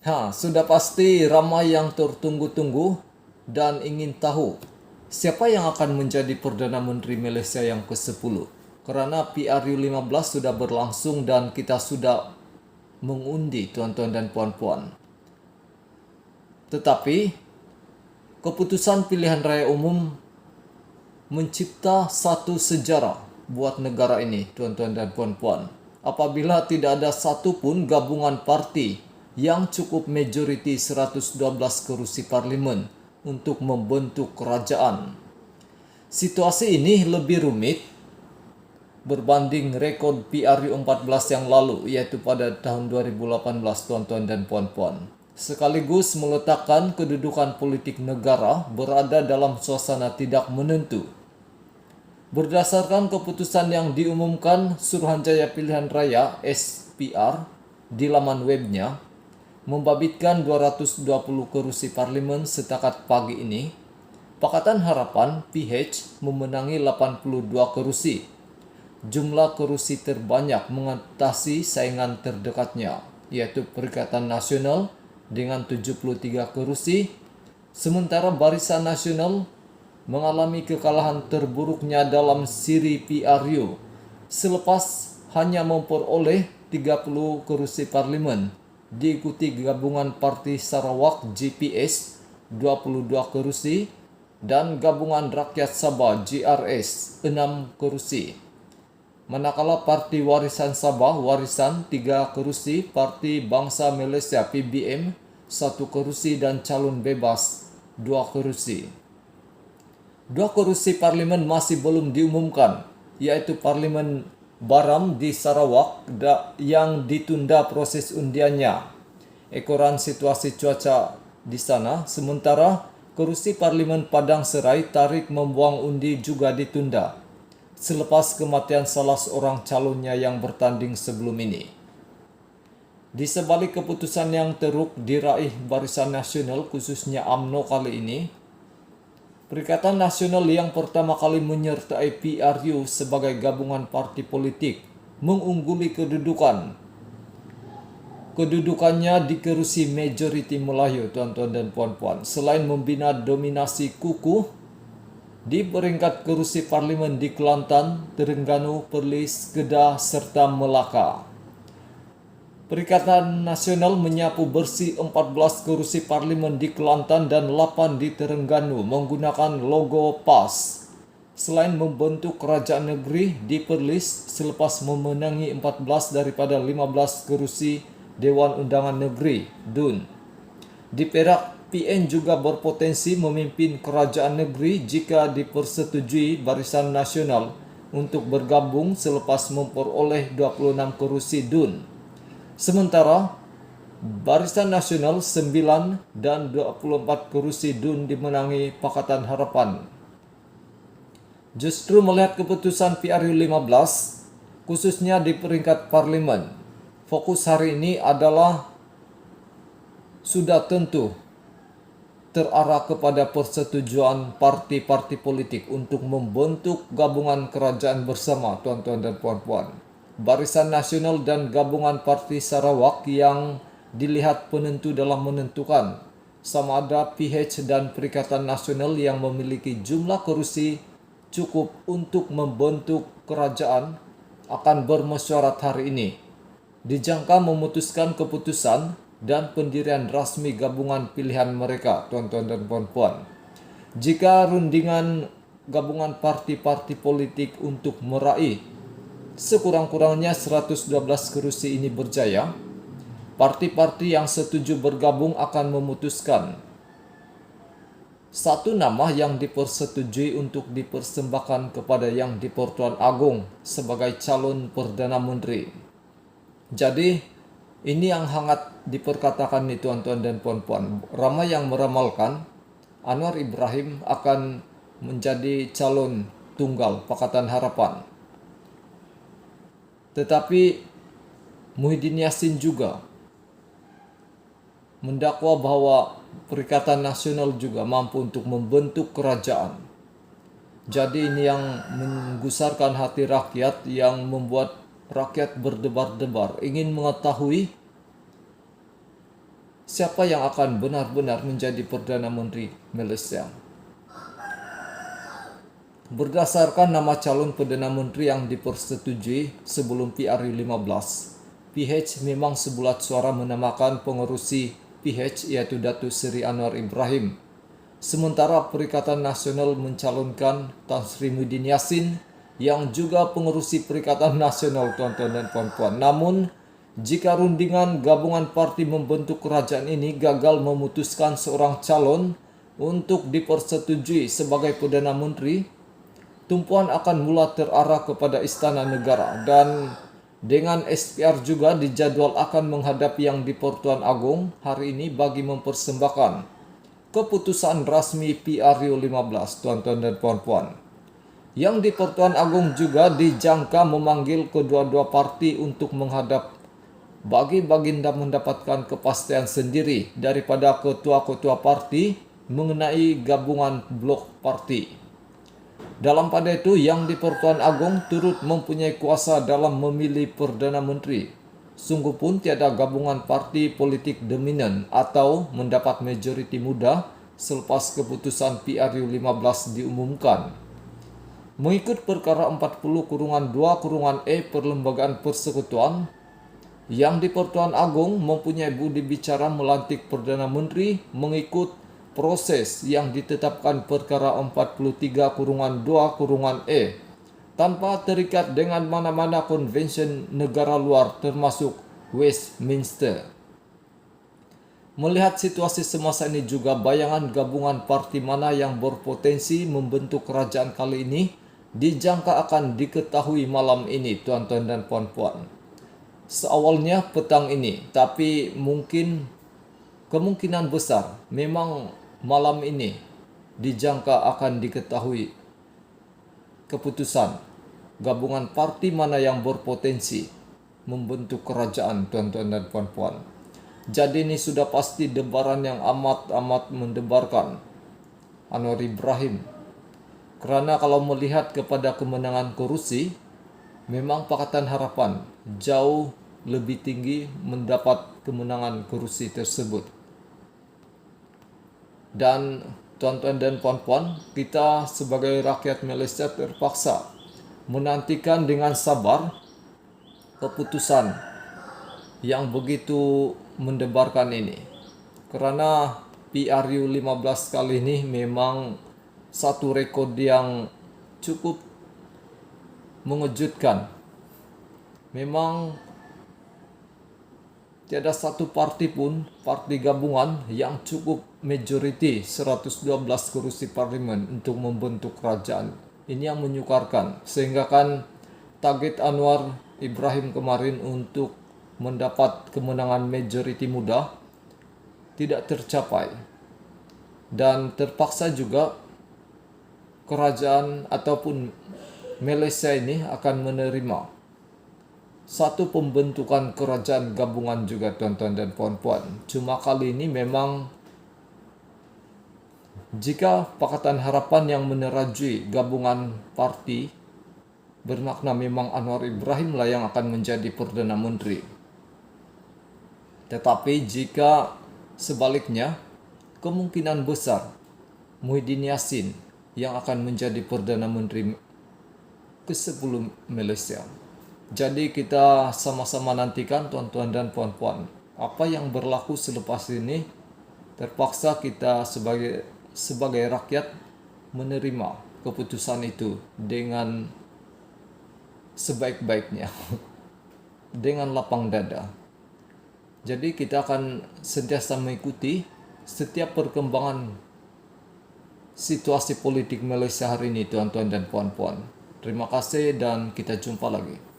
Sudah pasti ramai yang tertunggu-tunggu dan ingin tahu siapa yang akan menjadi Perdana Menteri Malaysia yang ke-10. Kerana PRU 15 sudah berlangsung dan kita sudah mengundi tuan-tuan dan puan-puan. Tetapi keputusan pilihan raya umum mencipta satu sejarah buat negara ini, tuan-tuan dan puan-puan. Apabila tidak ada satu pun gabungan parti yang cukup majoriti 112 kerusi parlimen untuk membentuk kerajaan. Situasi ini lebih rumit berbanding rekod PRU 14 yang lalu, iaitu pada tahun 2018, tuan-tuan dan puan-puan. Sekaligus meletakkan kedudukan politik negara berada dalam suasana tidak menentu. Berdasarkan keputusan yang diumumkan Suruhanjaya Pilihan Raya SPR di laman webnya, membabitkan 220 kerusi parlimen setakat pagi ini, Pakatan Harapan PH memenangi 82 kerusi. Jumlah kerusi terbanyak mengatasi saingan terdekatnya, yaitu Perikatan Nasional dengan 73 kerusi, sementara Barisan Nasional mengalami kekalahan terburuknya dalam siri PRU selepas hanya memperoleh 30 kerusi parlimen, diikuti Gabungan Parti Sarawak GPS 22 kerusi dan Gabungan Rakyat Sabah GRS 6 kerusi. Manakala Parti Warisan Sabah Warisan 3 kerusi, Parti Bangsa Malaysia PBM 1 kerusi dan Calon Bebas 2 kerusi. 2 kerusi parlimen masih belum diumumkan, iaitu Parlimen Baram di Sarawak yang ditunda proses undiannya. Ekoran situasi cuaca di sana, sementara kerusi Parlimen Padang Serai Tarik Membuang Undi juga ditunda selepas kematian salah seorang calonnya yang bertanding sebelum ini. Di sebalik keputusan yang teruk diraih Barisan Nasional, khususnya UMNO kali ini, Perikatan Nasional yang pertama kali menyertai PRU sebagai gabungan parti politik mengungguli kedudukannya di kerusi majoriti Melayu, tuan-tuan dan puan-puan. Selain membina dominasi kukuh di peringkat kerusi parlimen di Kelantan, Terengganu, Perlis, Kedah serta Melaka. Perikatan Nasional menyapu bersih 14 kerusi parlimen di Kelantan dan 8 di Terengganu menggunakan logo PAS. Selain membentuk kerajaan negeri di Perlis selepas memenangi 14 daripada 15 kerusi Dewan Undangan Negeri DUN. Di Perak, PN juga berpotensi memimpin kerajaan negeri jika dipersetujui Barisan Nasional untuk bergabung selepas memperoleh 26 kerusi DUN. Sementara Barisan Nasional 9 dan 24 kerusi DUN dimenangi Pakatan Harapan. Justru melihat keputusan PRU 15, khususnya di peringkat parlimen, fokus hari ini adalah sudah tentu terarah kepada persetujuan parti-parti politik untuk membentuk gabungan kerajaan bersama, tuan-tuan dan puan-puan. Barisan Nasional dan Gabungan Parti Sarawak yang dilihat penentu dalam menentukan sama ada PH dan Perikatan Nasional yang memiliki jumlah kerusi cukup untuk membentuk kerajaan akan bermesyuarat hari ini. Dijangka memutuskan keputusan dan pendirian rasmi gabungan pilihan mereka, tuan-tuan dan puan-puan. Jika rundingan gabungan parti-parti politik untuk meraih sekurang-kurangnya 112 kerusi ini berjaya, parti-parti yang setuju bergabung akan memutuskan satu nama yang dipersetujui untuk dipersembahkan kepada Yang di-Pertuan Agong sebagai calon Perdana Menteri. Jadi, ini yang hangat diperkatakan nih, tuan-tuan dan puan-puan. Ramai yang meramalkan Anwar Ibrahim akan menjadi calon tunggal Pakatan Harapan. Tetapi Muhyiddin Yassin juga mendakwa bahwa Perikatan Nasional juga mampu untuk membentuk kerajaan. Jadi ini yang menggusarkan hati rakyat, yang membuat rakyat berdebar-debar ingin mengetahui siapa yang akan benar-benar menjadi Perdana Menteri Malaysia. Berdasarkan nama calon Perdana Menteri yang dipersetujui sebelum PRU 15, PH memang sebulat suara menamakan pengerusi PH yaitu Datuk Seri Anwar Ibrahim. Sementara Perikatan Nasional mencalonkan Tan Sri Muhyiddin Yassin yang juga pengerusi Perikatan Nasional, tuan-tuan dan puan-puan. Namun, jika rundingan gabungan parti membentuk kerajaan ini gagal memutuskan seorang calon untuk dipersetujui sebagai Perdana Menteri, tumpuan akan mula terarah kepada Istana Negara dan dengan SPR juga dijadwal akan menghadapi Yang di-Pertuan Agong hari ini bagi mempersembahkan keputusan rasmi PRU 15, tuan-tuan dan puan-puan. Yang di-Pertuan Agong juga dijangka memanggil kedua-dua parti untuk menghadap bagi baginda mendapatkan kepastian sendiri daripada ketua-ketua parti mengenai gabungan blok parti. Dalam pada itu, Yang di-Pertuan Agong turut mempunyai kuasa dalam memilih Perdana Menteri. Sungguh pun tiada gabungan parti politik dominan atau mendapat majoriti mudah selepas keputusan PRU 15 diumumkan. Mengikut perkara 40/2/E Perlembagaan Persekutuan, Yang di-Pertuan Agong mempunyai budi bicara melantik Perdana Menteri mengikut proses yang ditetapkan perkara 43/2/E tanpa terikat dengan mana-mana konvensyen negara luar termasuk Westminster. Melihat situasi semasa ini juga, bayangan gabungan parti mana yang berpotensi membentuk kerajaan kali ini dijangka akan diketahui malam ini, tuan-tuan dan puan-puan. Seawalnya petang ini, tapi kemungkinan besar memang malam ini dijangka akan diketahui keputusan gabungan parti mana yang berpotensi membentuk kerajaan, tuan-tuan dan puan-puan. Jadi ini sudah pasti debaran yang amat mendebarkan Anwar Ibrahim. Kerana kalau melihat kepada kemenangan kerusi, memang Pakatan Harapan jauh lebih tinggi mendapat kemenangan kerusi tersebut. Dan tuan-tuan dan puan-puan, kita sebagai rakyat Malaysia terpaksa menantikan dengan sabar keputusan yang begitu mendebarkan ini. Kerana PRU 15 kali ini memang satu rekod yang cukup mengejutkan. Memang tiada satu parti pun, parti gabungan yang cukup majoriti 112 kerusi parlimen untuk membentuk kerajaan. Ini yang menyukarkan, sehingga kan target Anwar Ibrahim kemarin untuk mendapat kemenangan majoriti mudah tidak tercapai. Dan terpaksa juga kerajaan ataupun Malaysia ini akan menerima satu pembentukan kerajaan gabungan juga, tuan-tuan dan puan-puan. Cuma kali ini memang jika Pakatan Harapan yang menerajui gabungan parti, bermakna memang Anwar Ibrahim lah yang akan menjadi Perdana Menteri. Tetapi jika sebaliknya, kemungkinan besar Muhyiddin Yassin yang akan menjadi Perdana Menteri ke-10 Malaysia. Jadi kita sama-sama nantikan, tuan-tuan dan puan-puan, apa yang berlaku selepas ini. Terpaksa kita sebagai rakyat menerima keputusan itu dengan sebaik-baiknya, dengan lapang dada. Jadi kita akan sentiasa mengikuti setiap perkembangan situasi politik Malaysia hari ini, tuan-tuan dan puan-puan. Terima kasih dan kita jumpa lagi.